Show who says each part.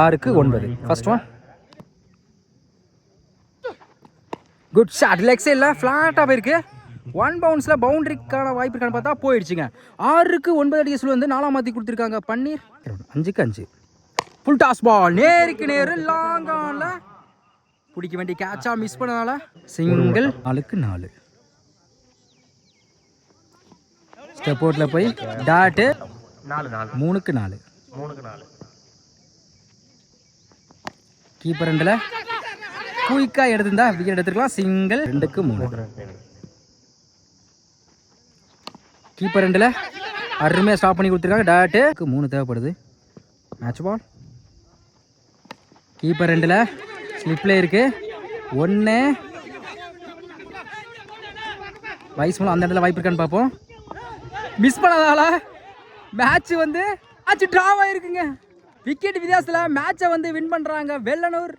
Speaker 1: 6க்கு 9. First one good shot. லெக்ஸே இல்லை, ஃப்ளாட்டாக போயிருக்கு. 1 பவுன்ஸில் பவுண்டரிக்கான வாய்ப்பு இருக்கான்னு பார்த்தா போயிடுச்சுங்க. 6க்கு 9 அடி எஸ்ல வந்து 4 மாற்றி கொடுத்துருக்காங்க பன்னீர். 5க்கு 5 ஃபுல் டாஸ் பால் நேருக்கு நேரு லாங் ஆன்ல பிடிக்க வேண்டிய கேட்சா மிஸ் பண்ணனால சிங்கிள். 4க்கு 4 ஸ்டெப் அவுட்ல போய் டாட்டு. 3க்கு 4 கீப்பர் ரெண்டில் குயிக்கா எடுத்திருந்தா விக்கெட் எடுத்துருக்கலாம். சிங்கிள். 2க்கு 3 கீப்பர் ரெண்டில் அருமையாக ஸ்டாப் பண்ணி கொடுத்துருக்காங்க. டாட்டு 3 தேவைப்படுது. மேட்ச் பால் கீப்பர் ரெண்டில் ஸ்லிப்பில் இருக்கு. 1 வயசு மூலம் அந்த இடத்துல வாய்ப்பு இருக்கான்னு பார்ப்போம். மிஸ் பண்ணதால மேட்ச் வந்து டிராவ் ஆயிருக்குங்க. விக்கெட் வித்தியாசத்தில் மேட்சை வந்து வின் பண்ணுறாங்க வெள்ளனூர்.